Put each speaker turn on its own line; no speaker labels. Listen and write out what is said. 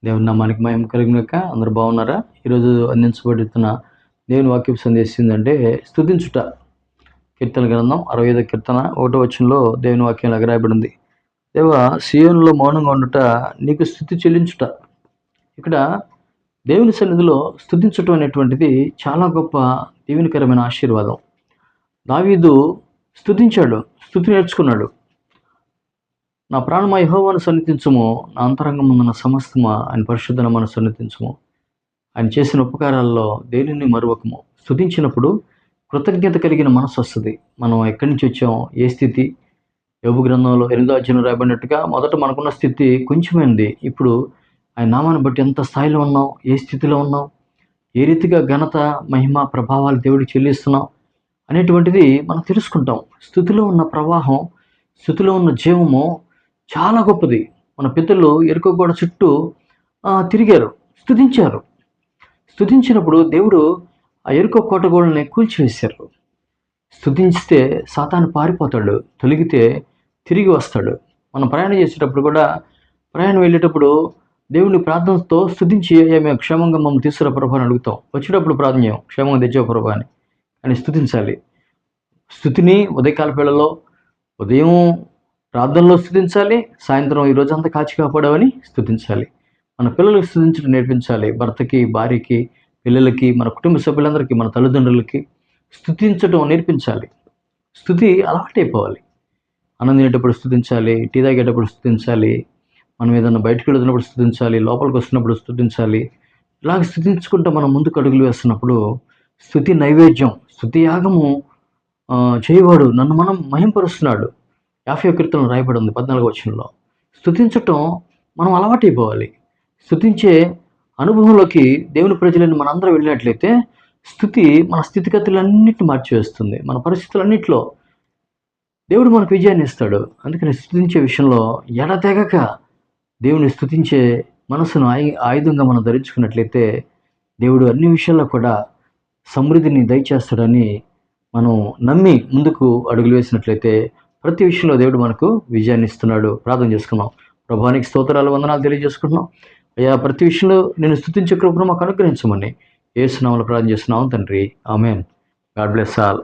దేవుని నామానికి మహిమ కలిగినాక అందరూ బాగున్నారా? ఈరోజు అందించబడుతున్న దేవుని వాక్యం సందేశం ఏంటంటే స్తుతించుట. కీర్తన గ్రంథం 65 కీర్తన 1వ వచనంలో దేవుని వాక్యం ఇలాగ రాయబడింది. దేవా, సీయోనులో మౌనంగా ఉండుట, నీకు స్తుతి చెల్లించుట. ఇక్కడ దేవుని సన్నిధిలో స్తుతించటం అనేటువంటిది చాలా గొప్ప దీవెనకరమైన ఆశీర్వాదం. దావీదు స్తుతించాడు, స్తుతి నేర్చుకున్నాడు. నా ప్రాణమా యెహోవాను సన్నిధించుము, నా అంతరంగమున్న సమస్తమా ఆయన పరిశుద్ధ నామమును సన్నిధించుము. ఆయన చేసిన ఉపకారాల్లో దేనిని మరువకము. స్తుతించినప్పుడు కృతజ్ఞత కలిగిన మనసు వస్తుంది. మనం ఎక్కడి నుంచి వచ్చాం, ఏ స్థితి, యోబు గ్రంథంలో 8వ అధ్యాయంలో రాయబడినట్టుగా మొదట మనకున్న స్థితి కొంచెమైంది. ఇప్పుడు ఆయన నామాన్ని బట్టి ఎంత స్థాయిలో ఉన్నాం, ఏ స్థితిలో ఉన్నాం, ఏ రీతిగా ఘనత, మహిమ, ప్రభావాలు దేవుడికి చెల్లిస్తున్నాం అనేటువంటిది మనం తెలుసుకుంటాం. స్థుతిలో ఉన్న ప్రవాహం, స్థుతిలో ఉన్న జీవము చాలా గొప్పది. మన పితరులు ఎరుకో గోడ చుట్టూ తిరిగారు, స్తుతించారు. స్తుతించినప్పుడు దేవుడు ఆ ఎరుకో కోట గోడల్ని కూల్చివేశారు. స్తుతించితే సాతాను పారిపోతాడు, తొలగితే తిరిగి వస్తాడు. మనం ప్రయాణం చేసేటప్పుడు కూడా, ప్రయాణం వెళ్ళేటప్పుడు దేవుని ప్రార్థనతో స్తుతించి మేము క్షేమంగా మమ్మల్ని తీసుకురా ప్రభు అని అడుగుతాం. వచ్చేటప్పుడు ప్రార్థన చేయం, క్షేమంగా తెచ్చావు ప్రభు అని. కానీ స్తుతించాలి. స్తుతిని ఉదయకాల వేళలో, ఉదయం ప్రార్థనలో స్తుతించాలి, సాయంత్రం ఈ రోజంతా కాచి కాపాడావని స్తుతించాలి. మన పిల్లలకు స్తుతించడం నేర్పించాలి. భర్తకి, భార్యకి, పిల్లలకి, మన కుటుంబ సభ్యులందరికీ, మన తల్లిదండ్రులకి స్తుతించడం నేర్పించాలి. స్తుతి అలవాటైపోవాలి. అన్నం తినేటప్పుడు స్తుతించాలి, టీ తాగేటప్పుడు స్తుతించాలి, మనం ఏదన్నా బయటకు వెళ్తున్నప్పుడు స్తుతించాలి, లోపలికి వస్తున్నప్పుడు స్తుతించాలి. ఇలాగ స్తుతించుకుంటూ మనం ముందుకు అడుగులు వేస్తున్నప్పుడు స్తుతి నైవేద్యం, స్తుతి యాగము చేయవాడు నన్ను మనం మహింపరుస్తున్నాడు. 50వ కీర్తనలో రాయబడింది 14వ వచనంలో. స్తుతించటం మనం అలవాటైపోవాలి. స్తుతించే అనుభవంలోకి దేవుని ప్రజలను మనందరం వెళ్ళినట్లయితే స్తుతి మన స్థితిగతులన్నింటినీ మార్చివేస్తుంది. మన పరిస్థితులన్నింటిలో దేవుడు మనకు విజయాన్ని ఇస్తాడు. అందుకని స్తుతించే విషయంలో ఎడతెగక దేవుని స్తుతించే మనసును ఆయుధంగా మనం ధరించుకున్నట్లయితే దేవుడు అన్ని విషయాల్లో కూడా సమృద్ధిని దయచేస్తాడని మనం నమ్మి ముందుకు అడుగులు వేసినట్లయితే ప్రతి విషయంలో దేవుడు మనకు విజయాన్ని ఇస్తున్నాడు. ప్రార్థన చేసుకున్నాం. ప్రభువానికి స్తోత్రాలు, వందనాలు తెలియజేసుకుంటున్నాం. అయ్యా, ప్రతి విషయంలో నేను స్తుతించే కృపను మాకు అనుగ్రహించమని యేసు నామములో ప్రార్థన చేస్తున్నాం తండ్రి. ఆమేన్. God bless all.